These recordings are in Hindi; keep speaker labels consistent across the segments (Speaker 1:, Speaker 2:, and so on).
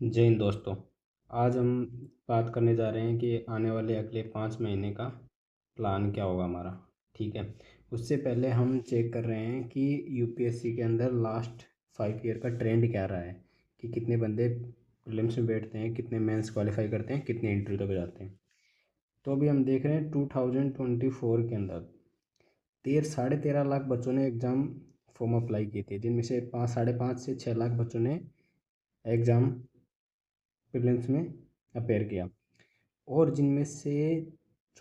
Speaker 1: जय हिंद दोस्तों। आज हम बात करने जा रहे हैं कि आने वाले अगले 5 महीने का प्लान क्या होगा हमारा। ठीक है। उससे पहले हम चेक कर रहे हैं कि यूपीएससी के अंदर लास्ट 5 ईयर का ट्रेंड क्या रहा है, कि कितने बंदे प्रीलिम्स में बैठते हैं, कितने मेंस क्वालिफाई करते हैं, कितने इंटरव्यू तक जाते हैं। तो अभी हम देख रहे हैं 2024 के अंदर 13.5 लाख बच्चों ने एग्ज़ाम फॉर्म अप्लाई किए थे, जिनमें से 5 से 6 लाख बच्चों ने एग्ज़ाम प्रीलिम्स में अपेयर किया, और जिनमें से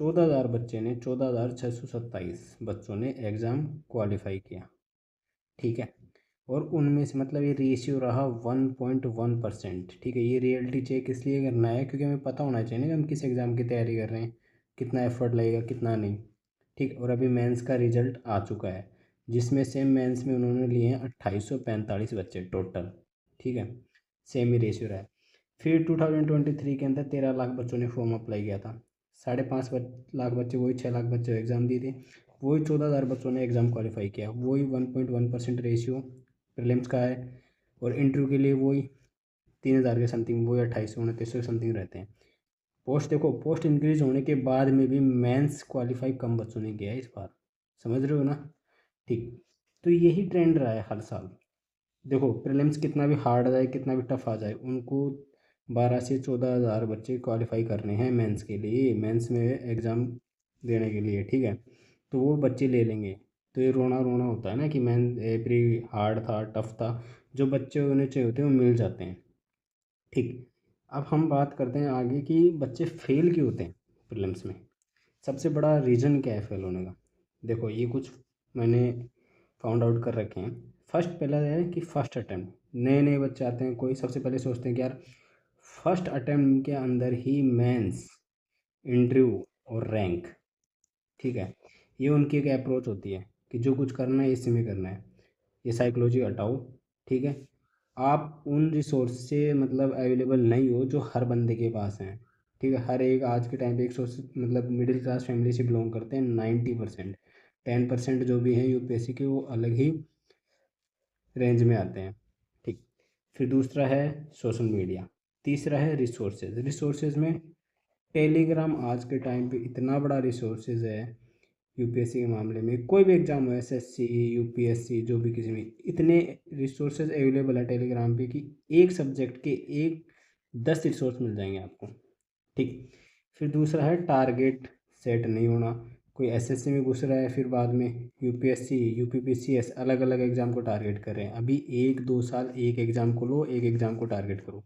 Speaker 1: 14,627 बच्चों ने एग्ज़ाम क्वालिफाई किया। ठीक है। और उनमें से मतलब ये रेशियो रहा 1.1%। ठीक है। ये रियलिटी चेक इसलिए करना है क्योंकि हमें पता होना चाहिए ना कि हम किस एग्ज़ाम की तैयारी कर रहे हैं, कितना एफर्ट लगेगा कितना नहीं। ठीक। और अभी मेंस का रिजल्ट आ चुका है, जिसमें से मेंस में उन्होंने लिए हैं 2845 बच्चे टोटल। ठीक है। सेम ही रेशियो रहा है। फिर 2023 के अंदर 13 लाख बच्चों ने फॉर्म अप्लाई किया था। 5.5 लाख बच्चे, वही 6 लाख बच्चे एग्ज़ाम दिए थे। वही 14,000 बच्चों ने एग्ज़ाम क्वालिफाई किया। वही 1.1% रेशियो प्रीलिम्स का है। और इंटरव्यू के लिए वही 3,000 के समथिंग, वही 2829 समथिंग रहते हैं। पोस्ट देखो, पोस्ट इंक्रीज होने के बाद में भी मेंस क्वालिफाई कम बच्चों ने किया है इस बार। समझ रहे हो ना। ठीक। तो यही ट्रेंड रहा है हर साल। देखो, प्रीलिम्स कितना भी हार्ड आ जाए, कितना भी टफ आ जाए, उनको 12 से 14 हज़ार बच्चे क्वालिफाई करने हैं मेंस के लिए, मेंस में एग्ज़ाम देने के लिए। ठीक है। तो वो बच्चे ले लेंगे। तो ये रोना रोना होता है ना कि मेन प्री हार्ड था, टफ था, जो बच्चे होने चाहिए होते हैं वो मिल जाते हैं। ठीक। अब हम बात करते हैं आगे कि बच्चे फेल क्यों होते हैं प्रीलिम्स में। सबसे बड़ा रीज़न क्या है फेल होने का। देखो, ये कुछ मैंने फाउंड आउट कर रखे हैं। फर्स्ट पहला है कि फर्स्ट अटैम्प्ट, नए नए बच्चे आते हैं, कोई सबसे पहले सोचते हैं कि यार फर्स्ट अटैम्प्ट के अंदर ही मेंस, इंटरव्यू और रैंक। ठीक है। ये उनकी एक अप्रोच होती है कि जो कुछ करना है इसी में करना है। ये साइकोलॉजी हटाओ। ठीक है। आप उन रिसोर्स से मतलब अवेलेबल नहीं हो जो हर बंदे के पास हैं। ठीक है। हर एक आज के टाइम पे एक सोर्स मतलब मिडिल क्लास फैमिली से बिलोंग करते हैं 90%। 10% जो भी हैं यूपीएससी के, वो अलग ही रेंज में आते हैं। ठीक। फिर दूसरा है सोशल मीडिया। तीसरा है रिसोर्सेज। रिसोर्सेज में टेलीग्राम आज के टाइम पे इतना बड़ा रिसोर्सेज है यूपीएससी के मामले में। कोई भी एग्ज़ाम हो, एसएससी, यूपीएससी, जो भी किसी में, इतने रिसोर्सेज अवेलेबल है टेलीग्राम पे कि एक सब्जेक्ट के एक 10 रिसोर्स मिल जाएंगे आपको। ठीक। फिर दूसरा है टारगेट सेट नहीं होना। कोई एसएससी में घुस रहा है, फिर बाद में यूपीएससी, यूपीपीसीएस, अलग अलग एग्ज़ाम को टारगेट कर रहे हैं। अभी 1-2 साल एक एग्ज़ाम को लो, एक एग्ज़ाम को टारगेट करो।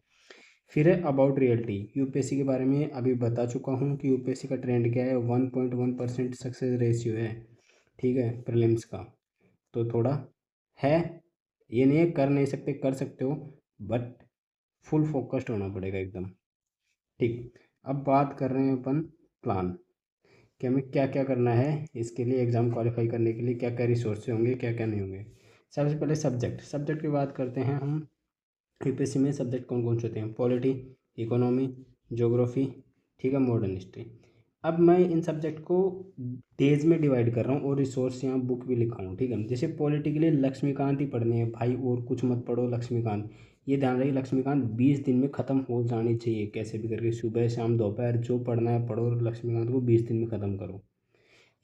Speaker 1: फिर है अबाउट रियलिटी। यूपीएससी के बारे में अभी बता चुका हूँ कि यूपीएससी का ट्रेंड क्या है, 1.1% सक्सेस रेशियो है। ठीक है, प्रीलिम्स का। तो थोड़ा है, ये नहीं है कर नहीं सकते, कर सकते हो, बट फुल फोकस्ड होना पड़ेगा एकदम। ठीक। अब बात कर रहे हैं अपन प्लान, कि हमें क्या क्या करना है इसके लिए, एग्ज़ाम क्वालिफाई करने के लिए क्या क्या रिसोर्स होंगे, क्या क्या नहीं होंगे। सबसे पहले सब्जेक्ट सब्जेक्ट की बात करते हैं हम। यूपीएससी में सब्जेक्ट कौन कौन से होते हैं? पॉलिटी, इकोनॉमी, ज्योग्राफी, ठीक है, मॉडर्न हिस्ट्री। अब मैं इन सब्जेक्ट को डेज में डिवाइड कर रहा हूँ और रिसोर्स यहाँ बुक भी लिखा हूँ। ठीक है। जैसे पॉलिटी के लिए लक्ष्मीकांत ही पढ़नी है भाई, और कुछ मत पढ़ो, लक्ष्मीकांत। ये ध्यान रखिए, लक्ष्मीकांत 20 दिन में ख़त्म हो जानी चाहिए, कैसे भी करके, सुबह शाम दोपहर जो पढ़ना है पढ़ो, और लक्ष्मीकांत को 20 दिन में ख़त्म करो।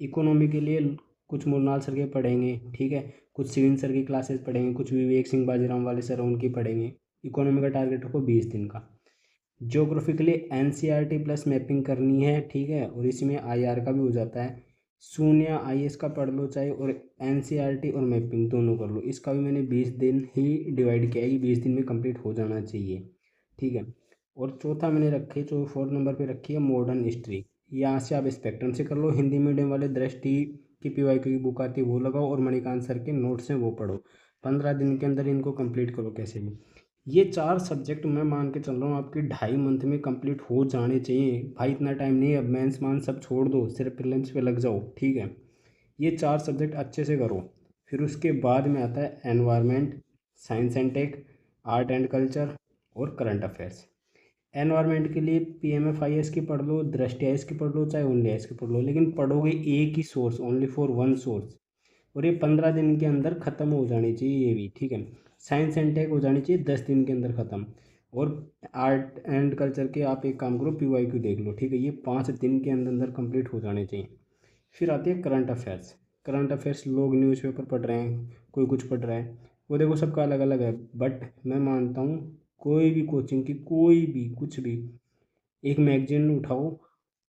Speaker 1: इकोनॉमी के लिए कुछ मुरनाल सर के पढ़ेंगे। ठीक है। कुछ सिविन सर की क्लासेस पढ़ेंगे, कुछ विवेक सिंह बाजीराम वाले सर उनकी पढ़ेंगे। इकोनॉमी का टारगेट रखो 20 दिन का। ज्योग्राफी के लिए एनसीईआरटी प्लस मैपिंग करनी है। ठीक है। और इसमें आईआर का भी हो जाता है। शून्य आईएएस का पढ़ लो चाहे, और एनसीईआरटी और मैपिंग दोनों कर लो। इसका भी मैंने 20 दिन ही डिवाइड किया है कि 20 दिन में कंप्लीट हो जाना चाहिए। ठीक है। और चौथा मैंने रखे, जो 4 नंबर पे रखी है, मॉडर्न हिस्ट्री। यहाँ से आप स्पेक्ट्रम से कर लो, हिंदी मीडियम वाले दृष्टि की पीवाईक्यू की बुक आती है वो लगाओ, और मणिकांत सर के नोट्स हैं वो पढ़ो। 15 दिन के अंदर इनको कंप्लीट करो कैसे भी। ये 4 सब्जेक्ट मैं मान के चल रहा हूँ आपके 2.5 मंथ में कंप्लीट हो जाने चाहिए भाई। इतना टाइम नहीं है, अब मेंस मान सब छोड़ दो, सिर्फ प्रीलिम्स पे लग जाओ। ठीक है। ये 4 सब्जेक्ट अच्छे से करो। फिर उसके बाद में आता है environment, science and tech, art and culture, और करंट अफेयर्स। एनवायरनमेंट के लिए पीएमएफआईएस की पढ़ लो, दृष्टि आईएएस की पढ़ लो, चाहे ओनली आईएएस की पढ़ लो, लेकिन पढ़ोगे एक ही source, only for one source. और ये 15 दिन के अंदर ख़त्म हो जानी चाहिए ये भी। ठीक है। साइंस एंड टेक हो जानी चाहिए 10 दिन के अंदर ख़त्म। और आर्ट एंड कल्चर के आप एक काम करो, PYQ देख लो, ठीक है। ये 5 दिन के अंदर अंदर कंप्लीट हो जाने चाहिए। फिर आती है करंट अफेयर्स। करंट अफेयर्स लोग न्यूज़पेपर पढ़ रहे हैं, कोई कुछ पढ़ रहा है, वो देखो सबका अलग अलग है। बट मैं मानता हूँ कोई भी कोचिंग की कोई भी कुछ भी एक मैगजीन उठाओ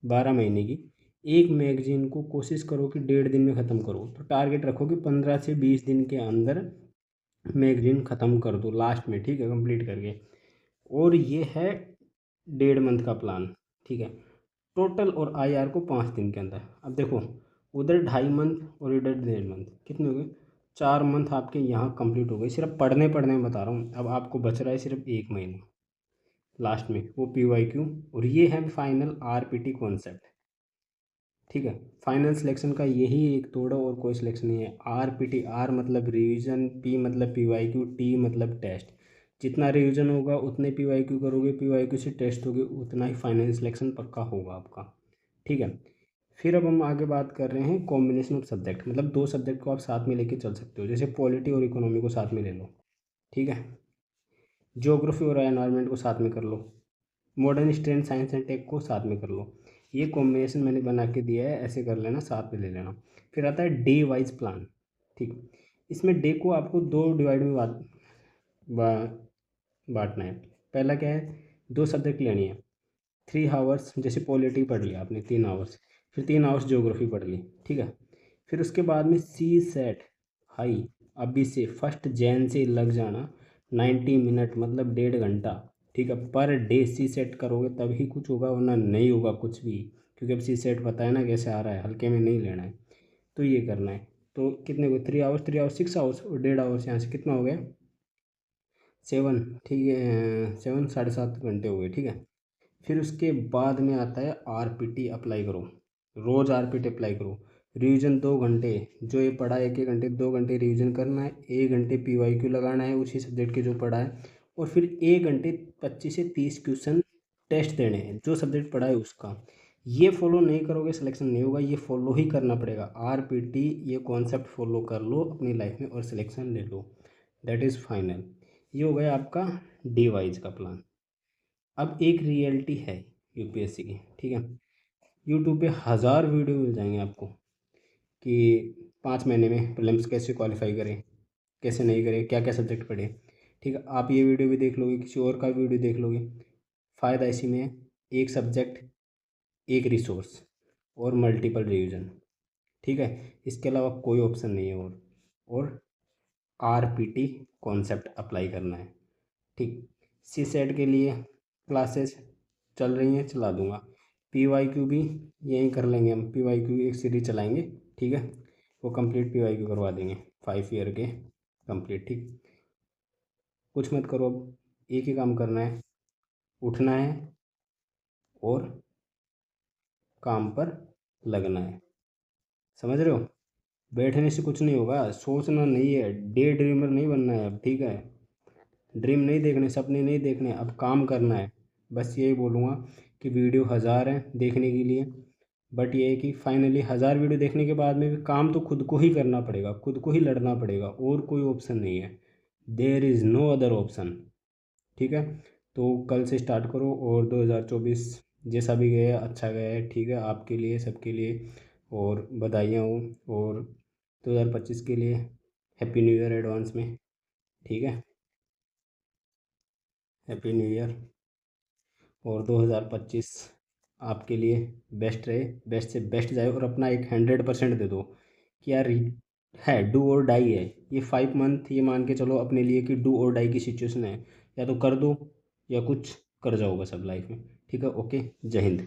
Speaker 1: 12 महीने की, एक मैगजीन को कोशिश करो कि 1.5 दिन में ख़त्म करो। तो टारगेट रखो कि 15 से 20 दिन के अंदर मैगजीन ख़त्म कर दो लास्ट में, ठीक है, कंप्लीट करके। और ये है 1.5 मंथ का प्लान, ठीक है। टोटल और IR को 5 दिन के अंदर। अब देखो उधर 2.5 मंथ और इधर 1.5 मंथ, कितने हो गए? 4 मंथ आपके यहाँ कंप्लीट हो गए सिर्फ पढ़ने पढ़ने में, बता रहा हूँ। अब आपको बच रहा है सिर्फ 1 महीना लास्ट में, वो PYQ। और ये है फाइनल RPT कॉन्सेप्ट, ठीक है। फाइनल सिलेक्शन का यही एक तोड़ है और कोई सिलेक्शन नहीं है। RPT, R मतलब रिवीजन, P मतलब PYQ, T मतलब टेस्ट। जितना रिवीजन होगा उतने PYQ करोगे, PYQ से टेस्ट होगे, उतना ही फाइनल सिलेक्शन पक्का होगा आपका, ठीक है। फिर अब हम आगे बात कर रहे हैं कॉम्बिनेशन ऑफ सब्जेक्ट, मतलब 2 सब्जेक्ट को आप साथ में लेके चल सकते हो, जैसे पॉलिटी और इकोनॉमी को साथ में ले लो, ठीक है। ज्योग्राफी और एनवायरनमेंट को साथ में कर लो, modern history and science and tech को साथ में कर लो। ये कॉम्बिनेशन मैंने बना के दिया है, ऐसे कर लेना, साथ में ले लेना। फिर आता है डे वाइज प्लान, ठीक। इसमें डे को आपको 2 डिवाइड में बांटना है। पहला क्या है, 2 सब्जेक्ट लेनी है, 3 आवर्स, जैसे पॉलिटी पढ़ लिया आपने 3 आवर्स, फिर 3 आवर्स ज्योग्राफी पढ़ ली, ठीक है। फिर उसके बाद में CSET हाई अभी से 1 जैन से लग जाना, 90 मिनट मतलब 1.5 घंटा, ठीक है। पर डे CSET करोगे तभी कुछ होगा, वरना नहीं होगा कुछ भी, क्योंकि अब CSET पता है ना कैसे आ रहा है, हल्के में नहीं लेना है। तो ये करना है। तो कितने को 3 आवर्स, 3 आवर्स 6 आवर्स और 1.5 आवर्स, यहाँ से कितना हो गया 7, ठीक है, 7 7.5 घंटे हो गए, ठीक है। फिर उसके बाद में आता है RPT अप्लाई करो, रोज़ RPT अप्लाई करो। रिवीजन 2 घंटे, जो ये पढ़ा है 1 1 घंटे 2 घंटे रिवीजन करना है, 1 घंटे PYQ लगाना है उसी सब्जेक्ट के जो पढ़ा है, और फिर 1 घंटे 25 से 30 क्वेश्चन टेस्ट देने हैं जो सब्जेक्ट पढ़ा है उसका। ये फॉलो नहीं करोगे सिलेक्शन नहीं होगा, ये फॉलो ही करना पड़ेगा। RPT ये कॉन्सेप्ट फॉलो कर लो अपनी लाइफ में और सिलेक्शन ले लो, दैट इज़ फाइनल। ये हो गया आपका डे वाइज का प्लान। अब एक रियलिटी है UPSC की, ठीक है। यूट्यूब पे 1000 वीडियो मिल जाएंगे आपको कि 5 महीने में प्रीलिम्स कैसे क्वालिफाई करें, कैसे नहीं करें, क्या क्या सब्जेक्ट पढ़े, ठीक है। आप ये वीडियो भी देख लोगे, किसी और का वीडियो देख लोगे, फ़ायदा इसी में है, एक सब्जेक्ट एक रिसोर्स और मल्टीपल रिवीजन, ठीक है। इसके अलावा कोई ऑप्शन नहीं है। और RPT कॉन्सेप्ट अप्लाई करना है, ठीक। CSET के लिए क्लासेस चल रही हैं, चला दूंगा। PYQ भी यहीं कर लेंगे हम, PYQ एक सीरीज चलाएंगे, ठीक है। वो कंप्लीट PYQ करवा देंगे 5 ईयर के कंप्लीट, ठीक। कुछ मत करो, अब एक ही काम करना है, उठना है और काम पर लगना है, समझ रहे हो। बैठने से कुछ नहीं होगा, सोचना नहीं है, डे ड्रीमर नहीं बनना है अब, ठीक है। ड्रीम नहीं देखने, सपने नहीं देखने, अब काम करना है। बस यही बोलूँगा कि वीडियो 1000 हैं देखने के लिए, बट ये है कि फाइनली 1000 वीडियो देखने के बाद में भी काम तो खुद को ही करना पड़ेगा, खुद को ही लड़ना पड़ेगा, और कोई ऑप्शन नहीं है। There is no other option, ठीक है। तो कल से स्टार्ट करो, और 2024 जैसा भी गया अच्छा गया है, ठीक है, आपके लिए सबके लिए, और बधाइयाँ हो। और 2025 के लिए हैप्पी न्यू ईयर एडवांस में, ठीक है। Happy new year. और 2025 आपके लिए बेस्ट रहे, बेस्ट से बेस्ट जाए, और अपना एक 100% दे दो कि यार है डू और डाई है ये 5 मंथ, ये मान के चलो अपने लिए कि डू और डाई की सिचुएशन है, या तो कर दो या कुछ कर जाओ बस अब लाइफ में, ठीक है। ओके, जय हिंद।